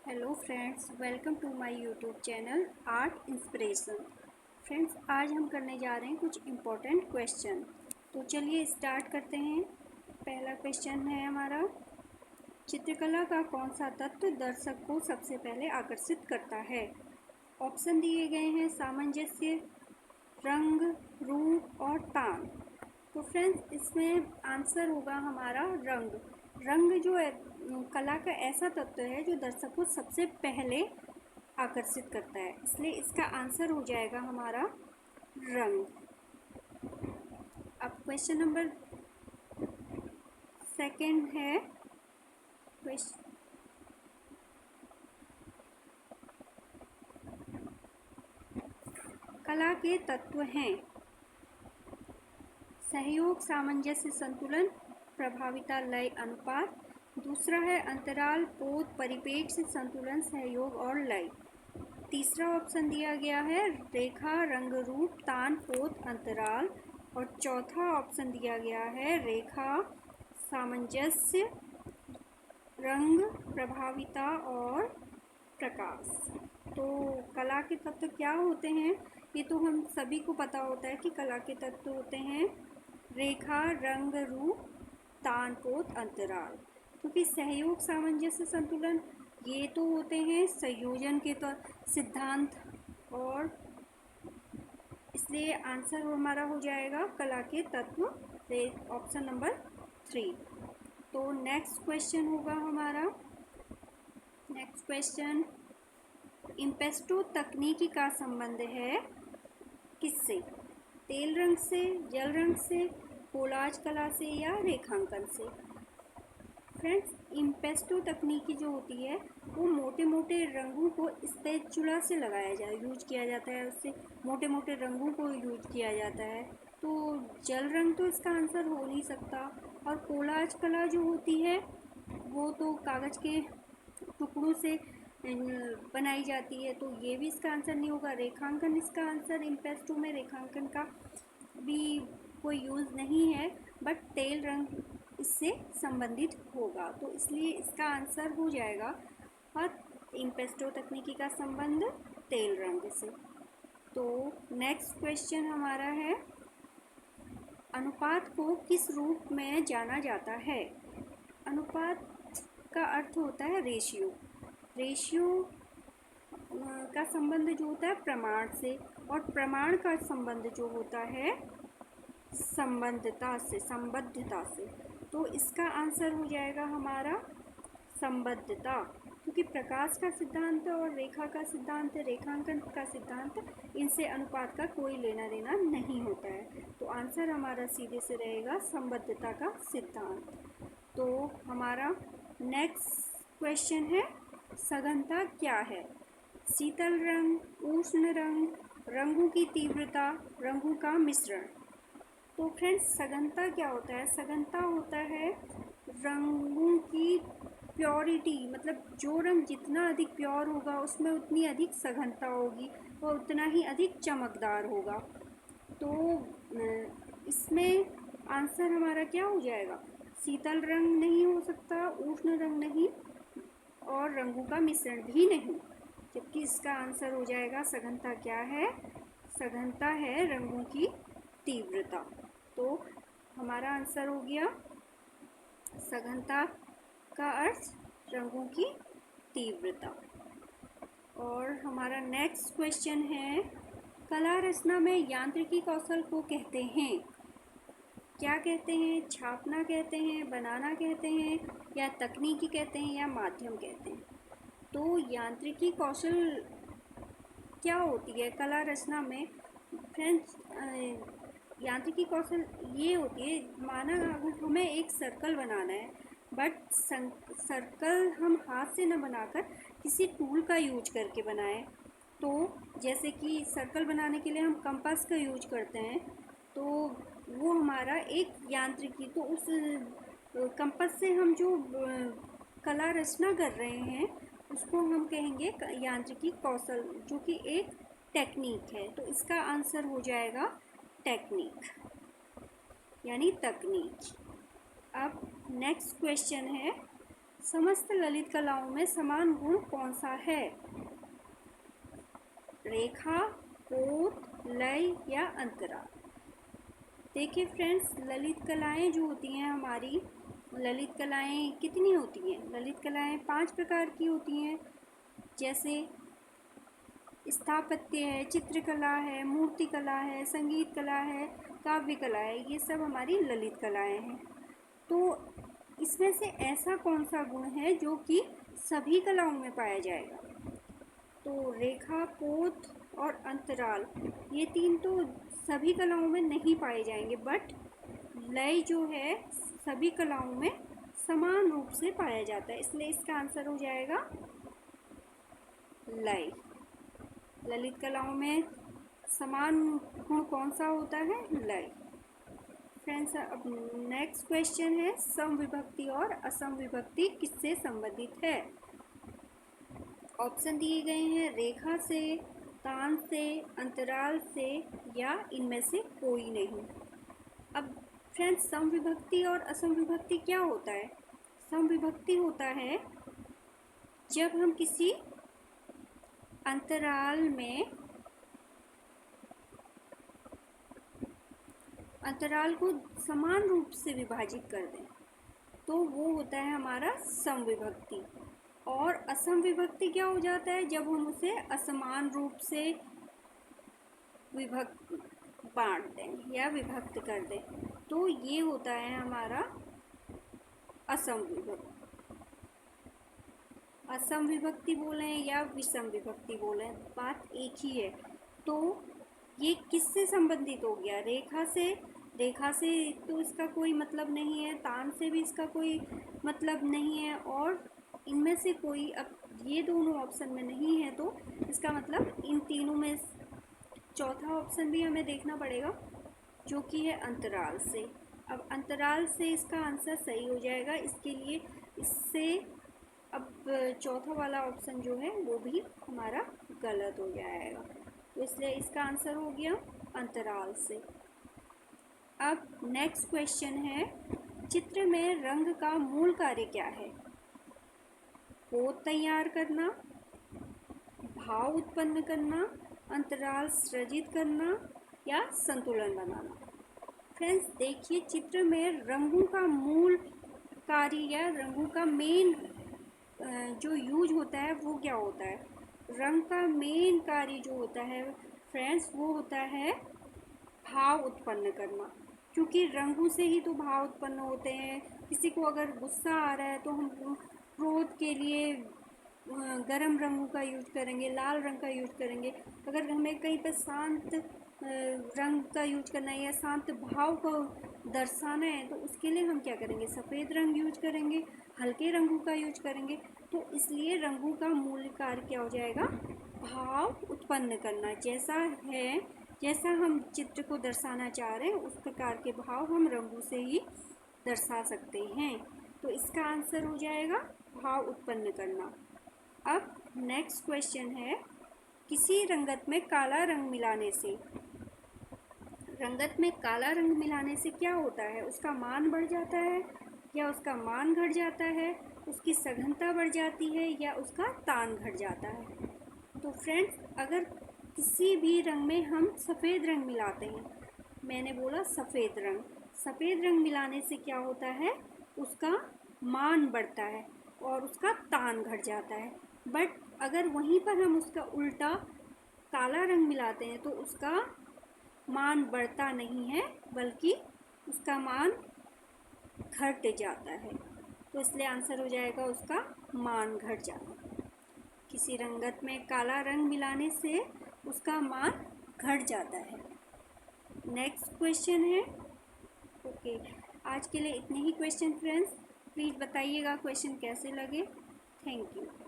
Hello friends, welcome to my YouTube channel art inspiration. Friends, आज हम करने जा रहे हैं कुछ इम्पोर्टेंट क्वेश्चन। तो चलिए स्टार्ट करते हैं। पहला क्वेश्चन है हमारा, चित्रकला का कौन सा तत्व दर्शक को सबसे पहले आकर्षित करता है? ऑप्शन दिए गए हैं सामंजस्य, रंग, रूप और तान। तो फ्रेंड्स, इसमें आंसर होगा हमारा रंग। रंग जो है कला का ऐसा तत्व है जो दर्शक को सबसे पहले आकर्षित करता है, इसलिए इसका आंसर हो जाएगा हमारा रंग। अब क्वेश्चन नंबर सेकंड है, कला के तत्व हैं सहयोग, सामंजस्य, संतुलन, प्रभाविता, लय, अनुपात। दूसरा है अंतराल, पोत, परिपेक्ष, संतुलन, सहयोग और लय। तीसरा ऑप्शन दिया गया है रेखा, रंग, रूप, तान, पोत, अंतराल। और चौथा ऑप्शन दिया गया है रेखा, सामंजस्य, रंग, प्रभाविता और प्रकाश। तो कला के तत्व क्या होते हैं, ये तो हम सभी को पता होता है कि कला के तत्व होते हैं रेखा, रंग, रूप, तान, पोत, अंतराल। क्योंकि सहयोग, सामंजस्य, संतुलन ये तो होते हैं संयोजन के तो सिद्धांत, और इसलिए आंसर हमारा हो जाएगा कला के तत्व, ऑप्शन नंबर 3। तो नेक्स्ट क्वेश्चन होगा हमारा, नेक्स्ट क्वेश्चन, इम्पेस्टो तकनीकी का संबंध है किससे? तेल रंग से, जल रंग से, कोलाज कला से या रेखांकन से? फ्रेंड्स, इम्पेस्टो तकनीकी जो होती है वो मोटे मोटे रंगों को स्पैचुला से लगाया यूज किया जाता है, उससे मोटे मोटे रंगों को यूज किया जाता है। तो जल रंग तो इसका आंसर हो नहीं सकता। और कोलाज कला जो होती है वो तो कागज़ के टुकड़ों से बनाई जाती है, तो ये भी इसका आंसर नहीं होगा। रेखांकन इसका आंसर, इम्पेस्टो में रेखांकन का भी कोई यूज़ नहीं है, बट तेल रंग इससे संबंधित होगा, तो इसलिए इसका आंसर हो जाएगा। और इम्पेस्टो तकनीकी का संबंध तेल रंग से। तो नेक्स्ट क्वेश्चन हमारा है, अनुपात को किस रूप में जाना जाता है? अनुपात का अर्थ होता है रेशियो। रेशियो का संबंध जो होता है प्रमाण से, और प्रमाण का संबंध जो होता है संबद्धता से, संबद्धता से। तो इसका आंसर हो जाएगा हमारा संबद्धता, क्योंकि प्रकाश का सिद्धांत और रेखा का सिद्धांत, रेखांकन का सिद्धांत, इनसे अनुपात का कोई लेना देना नहीं होता है। तो आंसर हमारा सीधे से रहेगा संबद्धता का सिद्धांत। तो हमारा नेक्स्ट क्वेश्चन है, सघनता क्या है? शीतल रंग, उष्ण रंग, रंगों की तीव्रता, रंगों का मिश्रण। तो फ्रेंड्स, सघनता क्या होता है? सघनता होता है रंगों की प्योरिटी, मतलब जो रंग जितना अधिक प्योर होगा उसमें उतनी अधिक सघनता होगी और उतना ही अधिक चमकदार होगा। तो इसमें आंसर हमारा क्या हो जाएगा? शीतल रंग नहीं हो सकता, उष्ण रंग नहीं, और रंगों का मिश्रण भी नहीं, जबकि इसका आंसर हो जाएगा सघनता क्या है? सघनता है रंगों की तीव्रता। तो हमारा आंसर हो गया सघनता का अर्थ रंगों की तीव्रता। और हमारा नेक्स्ट क्वेश्चन है, कला रचना में यांत्रिकी कौशल को कहते हैं, क्या कहते हैं? छापना कहते हैं, बनाना कहते हैं, या तकनीकी कहते हैं, या माध्यम कहते हैं? तो यांत्रिकी कौशल क्या होती है कला रचना में? फ्रेंड्स, यांत्रिकी कौशल ये होती है, माना अगर हमें एक सर्कल बनाना है, बट सर्कल हम हाथ से न बनाकर किसी टूल का यूज करके बनाएं। तो जैसे कि सर्कल बनाने के लिए हम कंपास का यूज करते हैं, तो वो हमारा एक यांत्रिकी, तो उस कंपास से हम जो कला रचना कर रहे हैं उसको हम कहेंगे यांत्रिकी कौशल, जो कि एक टेक्निक है। तो इसका आंसर हो जाएगा टेक्निक, यानी तकनीक। अब नेक्स्ट क्वेश्चन है, समस्त ललित कलाओं में समान गुण कौन सा है? रेखा, पोत, लय या अंतराल। देखिए फ्रेंड्स, ललित कलाएं जो होती हैं हमारी, ललित कलाएं कितनी होती हैं? ललित कलाएं 5 प्रकार की होती हैं, जैसे स्थापत्य है, चित्रकला है, मूर्ति कला है, संगीत कला है, काव्य कला है। ये सब हमारी ललित कलाएं हैं। तो इसमें से ऐसा कौन सा गुण है जो कि सभी कलाओं में पाया जाएगा? तो रेखा, पोत और अंतराल, ये 3 तो सभी कलाओं में नहीं पाए जाएंगे, बट लय जो है सभी कलाओं में समान रूप से पाया जाता है, इसलिए इसका आंसर हो जाएगा लय। ललित कलाओं में समान गुण कौन सा होता है? लय। फ्रेंड्स, अब नेक्स्ट क्वेश्चन है, सम विभक्ति और असम विभक्ति किससे संबंधित है? ऑप्शन दिए गए हैं, रेखा से, तान से, अंतराल से या इनमें से कोई नहीं। अब फ्रेंड्स, सम विभक्ति और असम विभक्ति क्या होता है? सम विभक्ति होता है जब हम किसी अंतराल में अंतराल को समान रूप से विभाजित कर दें, तो वो होता है हमारा सम विभक्ति। और असम विभक्ति क्या हो जाता है? जब हम उसे असमान रूप से बांट दें या विभक्त कर दें, तो ये होता है हमारा असम विभक्ति। असम विभक्ति बोलें या विषम विभक्ति बोलें, बात एक ही है। तो ये किससे संबंधित हो गया? रेखा से। रेखा से तो इसका कोई मतलब नहीं है, तान से भी इसका कोई मतलब नहीं है, और इनमें से कोई, अब ये दोनों ऑप्शन में नहीं है, तो इसका मतलब इन तीनों में चौथा ऑप्शन भी हमें देखना पड़ेगा, जो कि है अंतराल से। अब अंतराल से इसका आंसर सही हो जाएगा, इसके लिए इससे अब चौथा वाला ऑप्शन जो है वो भी हमारा गलत हो जाएगा, तो इसलिए इसका आंसर हो गया अंतराल से। अब नेक्स्ट क्वेश्चन है, चित्र में रंग का मूल कार्य क्या है? पोत तैयार करना, भाव उत्पन्न करना, अंतराल सृजित करना या संतुलन बनाना। फ्रेंड्स देखिए, चित्र में रंगों का मूल कार्य या रंगों का मेन जो यूज होता है वो क्या होता है? रंग का मेन कार्य जो होता है फ्रेंड्स, वो होता है भाव उत्पन्न करना, क्योंकि रंगों से ही तो भाव उत्पन्न होते हैं। किसी को अगर गुस्सा आ रहा है तो हम क्रोध के लिए गर्म रंगों का यूज करेंगे, लाल रंग का यूज करेंगे। अगर हमें कहीं पर शांत रंग का यूज करना है या शांत भाव को दर्शाना है, तो उसके लिए हम क्या करेंगे? सफ़ेद रंग यूज करेंगे, हल्के रंगों का यूज करेंगे। तो इसलिए रंगों का मूल कार्य क्या हो जाएगा? भाव उत्पन्न करना। जैसा हम चित्र को दर्शाना चाह रहे हैं, उस प्रकार के भाव हम रंगों से ही दर्शा सकते हैं। तो इसका आंसर हो जाएगा भाव उत्पन्न करना। अब नेक्स्ट क्वेश्चन है, किसी रंगत में काला रंग मिलाने से, रंगत में काला रंग मिलाने से क्या होता है? उसका मान बढ़ जाता है या उसका मान घट जाता है? उसकी सघनता बढ़ जाती है या उसका तान घट जाता है? तो फ्रेंड्स, अगर किसी भी रंग में हम सफ़ेद रंग मिलाते हैं, मैंने बोला सफ़ेद रंग मिलाने से क्या होता है? उसका मान बढ़ता है और उसका तान घट जाता है। बट अगर वहीं पर हम उसका उल्टा काला रंग मिलाते हैं तो उसका मान बढ़ता नहीं है, बल्कि उसका मान घट जाता है। तो इसलिए आंसर हो जाएगा उसका मान घट जाना। किसी रंगत में काला रंग मिलाने से उसका मान घट जाता है। नेक्स्ट क्वेश्चन है, ओके, आज के लिए इतने ही क्वेश्चन फ्रेंड्स। प्लीज़ बताइएगा क्वेश्चन कैसे लगे। Thank you.